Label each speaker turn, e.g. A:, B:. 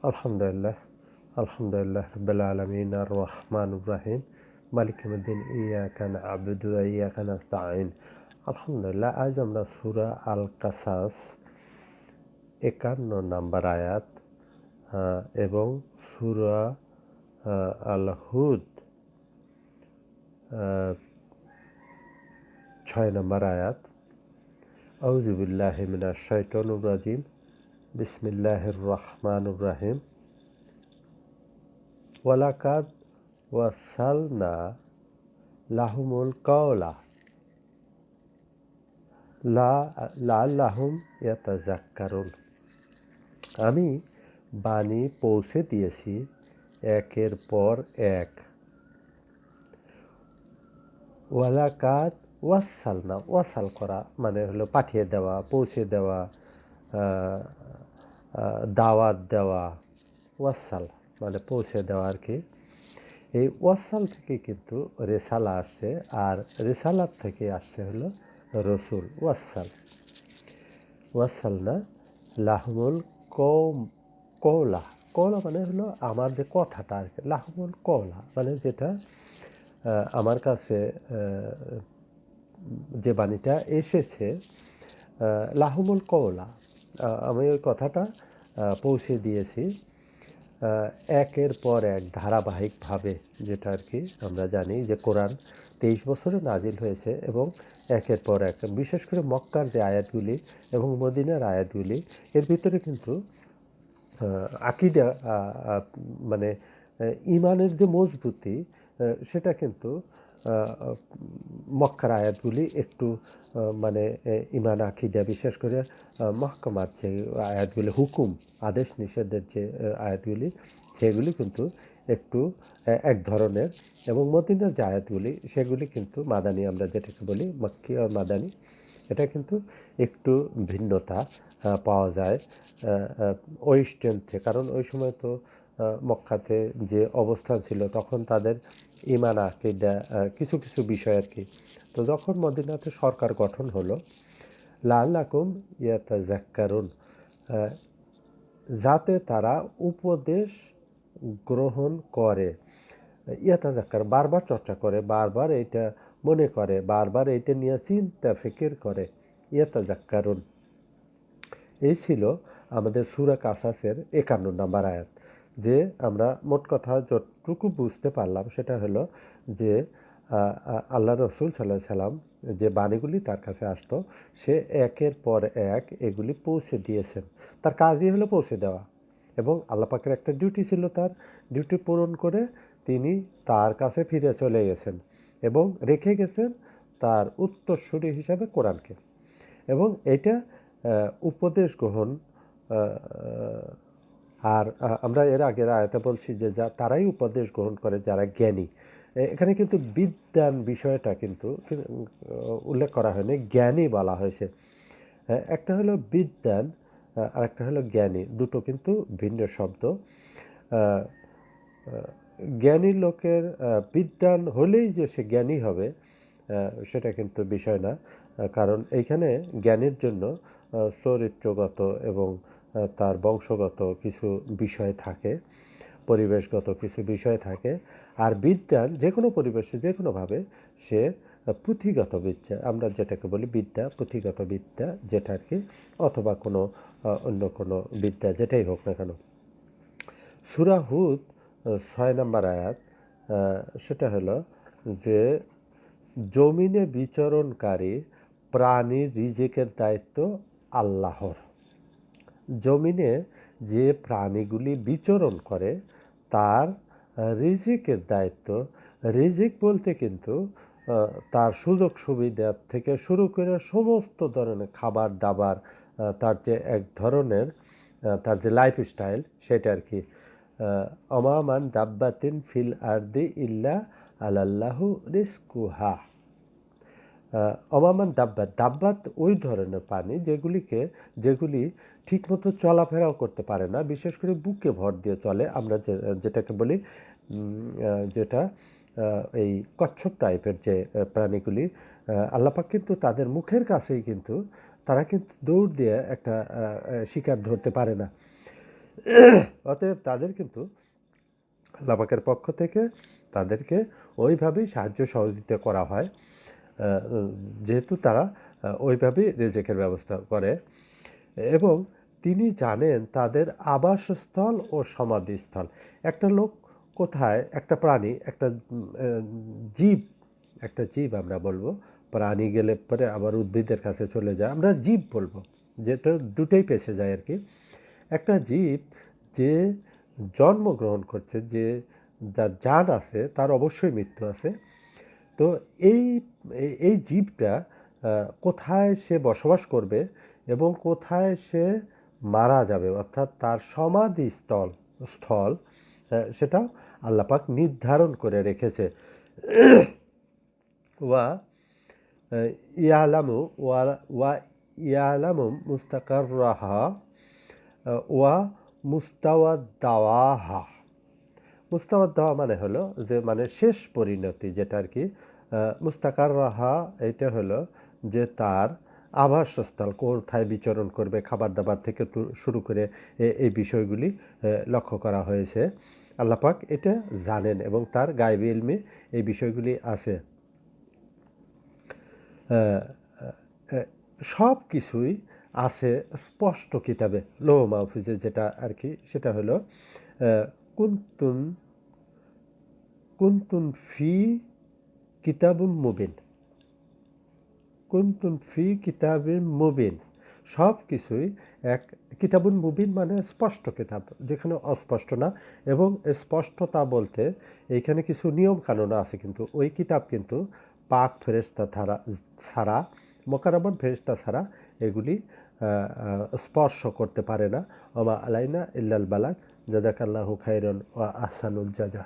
A: আলহামদুলিল্লাহ আলহামদুলিল্লাহ রাব্বিল আলামিন আর রহমানুর রহিম মালিক ইয়াউমিদ্দিন ইয়াকা না'বুদু ওয়া ইয়াকা নাস্তাঈন। আলহামদুলিল্লাহ, আজ আমরা সূরা আল কাসাস ৫১ নম্বর আয়াত এবং সূরা আল হুদ ৬ নম্বর আয়াত। আউযু বিল্লাহি মিনাশ শাইতানির রাজিম। বিসমিল্লাহির রহমানির রহিম। ওয়ালাকাদ ওয়াসালনা লাহুমুল কাওলা লাআল্লাহুম ইয়াতাযাক্কারুন। আমি বাণী পৌঁছে দিয়েছি একের পর এক। ওয়ালাকাদ ওয়াসালনা, ওয়াসাল করা মানে হলো পাঠিয়ে দেওয়া, পৌঁছে দেওয়া, দাওয়াত দেওয়া। ওয়াসাল মানে পৌঁছে দেওয়া আর কি। এই ওয়াসাল থেকে কিন্তু রেসালা আসছে, আর রেসালাত থেকে আসছে হলো রসুল। ওয়াসাল না লাহমুল কওলা। কওলা মানে হলো আমার যে কথাটা আর কি। লাহমুল কওলা মানে যেটা আমার কাছে যে বাণীটা এসেছে, লাহমুল কওলা, আমি ওই কথাটা পৌঁছে দিয়েছি একের পর এক ধারাবাহিকভাবে। যেটা আর কি আমরা জানি যে কোরআন 23 বছরে নাজিল হয়েছে এবং একের পর এক, বিশেষ করে মক্কার যে আয়াতগুলি এবং মদিনার আয়াতগুলি, এর ভিতরে কিন্তু আকিদা মানে ইমানের যে মজবুতি, সেটা কিন্তু মক্কার আয়াতগুলি একটু মানে ইমান আকিদা, বিশেষ করে মহকামার যে আয়াতগুলি, হুকুম আদেশ নিষেধের যে আয়াতগুলি, সেগুলি কিন্তু একটু এক ধরনের। এবং মদিনার যে আয়াতগুলি সেগুলি কিন্তু মাদানী, আমরা যেটাকে বলি মক্কি আর মাদানী, এটা কিন্তু একটু ভিন্নতা পাওয়া যায় ওই স্ট্রেন্থে। কারণ ওই সময় তো মক্কাতে যে অবস্থান ছিল তখন তাদের ইমান আকিদা কিছু কিছু বিষয় আর কি। তো যখন মদিনাতে সরকার গঠন হলো, লাআল্লাকুম ইয়াতাযাক্কারুন, যাতে তারা উপদেশ গ্রহণ করে। ইয়াতাযাক্কার বারবার চর্চা করে, বারবার এইটা মনে করে, বারবার এইটা নিয়ে চিন্তা ফিকির করে। ইয়াতাযাক্কারুন, এই ছিল আমাদের সূরা কাসাসের ৫১ নম্বর আয়াত। যে আমরা মোট কথা যতটুকু বুঝতে পারলাম সেটা হলো যে আল্লাহ রসুল সাল্লাল্লাহু আলাইহি সাল্লাম যে বাণীগুলি তার কাছে আসতো, সে একের পর এক এগুলি পৌঁছে দিয়েছেন। তার কাজই হলো পৌঁছে দেওয়া, এবং আল্লাহ পাকের একটা ডিউটি ছিল, তার ডিউটি পূরণ করে তিনি তার কাছে ফিরে চলে গেছেন এবং রেখে গেছেন তার উত্তরসূরি হিসাবে কোরআনকে। এবং এটা উপদেশ গ্রহণ। আর আমরা এর আগের আয়াতে বলছি যে তারাই উপদেশ গ্রহণ করে যারা জ্ঞানী। এখানে কিন্তু বিদ্যান বিষয়টা কিন্তু উল্লেখ করা হয়নি, জ্ঞানী বলা হয়েছে। একটা হলো বিদ্যান আর একটা হলো জ্ঞানী, দুটো কিন্তু ভিন্ন শব্দ। জ্ঞানী লোকের বিদ্যান হলেই যে সে জ্ঞানী হবে সেটা কিন্তু বিষয় না। কারণ এইখানে জ্ঞানের জন্য চরিত্রগত এবং তার বংশগত কিছু বিষয় থাকে, পরিবেশগত কিছু বিষয় থাকে। আর বিদ্যান যে কোনো পরিবেশে যে কোনোভাবে সে পুঁথিগত বিদ্যা, আমরা যেটাকে বলি বিদ্যা, পুঁথিগত বিদ্যা যেটা আর কি, অথবা কোনো অন্য কোনো বিদ্যা, যেটাই হোক না কেন। সূরা হুদ ৬ নম্বর আয়াত, সেটা হলো যে জমিনে বিচরণকারী প্রাণীর রিজিকের দায়িত্ব আল্লাহর। জমিনে যে প্রাণীগুলি বিচরণ করে তার রিজিকের দায়িত্ব। রিজিক বলতে কিন্তু তার সুযোগ সুবিধা থেকে শুরু করে সমস্ত ধরনের খাবার দাবার, তার যে এক ধরনের তার যে লাইফস্টাইল সেটা আর কি। অমামান দাব্বাতিন ফিল আরদি ইল্লা আলাল্লাহু রিজকুহা। অমামান দাব্বাত, দাব্বাত ওই ধরনের প্রাণী যেগুলি ঠিকমতো চলাফেরাও করতে পারে না, বিশেষ করে বুকে ভর দিয়ে চলে, আমরা যেটাকে বলি যেটা এই কচ্ছপ টাইপের যে প্রাণীগুলি। আল্লাহ পাক কিন্তু তাদের মুখের কাছেই কিন্তু তারা কিন্তু দৌড় দিয়ে একটা শিকার ধরতে পারে না। অতএব তাদের কিন্তু আল্লাহ পাকের পক্ষ থেকে তাদেরকে ওইভাবেই সাহায্য সহযোগিতা করা হয়, যেহেতু তারা ওইভাবেই রিজিকের ব্যবস্থা করে এবং তিনি জানেন তাদের আবাসস্থল ও সমাধিস্থল। একটা লোক কোথায়, একটা প্রাণী, জীব, একটা জীব আমরা বলবো, প্রাণী গেলে পরে আবার উদ্ভিদের কাছে চলে যায়, আমরা জীব বলবো, যেটা দুটোই পেছে যায় আর কি। একটা জীব যে জন্মগ্রহণ করছে, যে যার জান আছে, তার অবশ্যই মৃত্যু আছে। তো এই এই জীবটা কোথায় সে বসবাস করবে এবং কোথায় সে মারা যাবে, অর্থাৎ তার সমাধিস্থল স্থল সেটাও আল্লাপাক নির্ধারণ করে রেখেছে। ওয়া ইয়ালামু ওয়া ওয়া ইয়ালামু মুস্তাকাররাহা ওয়া মুস্তাওয়াদাওয়াহা। মুস্তাওয়াদাওয়া মানে হলো যে মানে শেষ পরিণতি, যেটা আর কি। মুস্তাকাররাহা এটা হলো যে তার আবাসস্থল কোথায় বিচরণ করবে, খাবার দাবার থেকে শুরু করে এই বিষয়গুলি লক্ষ্য করা হয়েছে। আল্লাহ পাক এটা জানেন এবং তার গায়বী ইলমে এই বিষয়গুলি আছে। সব কিছুই আছে স্পষ্ট কিতাবে, লৌহ মাহফুজে, যেটা আর কি সেটা হলো কুনতুন কুনতুন ফি কিতাবুম মুবিন। কুনতুন ফি কিতাবিন মুবিন, সব কিছুই এক কিতাবুন মুবিন মানে স্পষ্ট কিতাব, যেখানে অস্পষ্ট না। এবং স্পষ্টতা বলতে এইখানে কিছু নিয়ম কানুন আছে, কিন্তু ওই কিতাব কিন্তু পাক ফেরেশতা ছাড়া, মোকাররম ফেরেশতা ছাড়া এগুলি স্পর্শ করতে পারে না। ওমা আলাইনা ইল্লাল বালাগ। জাযাকাল্লাহু খাইরান ওয়া আহসানুল জাযা।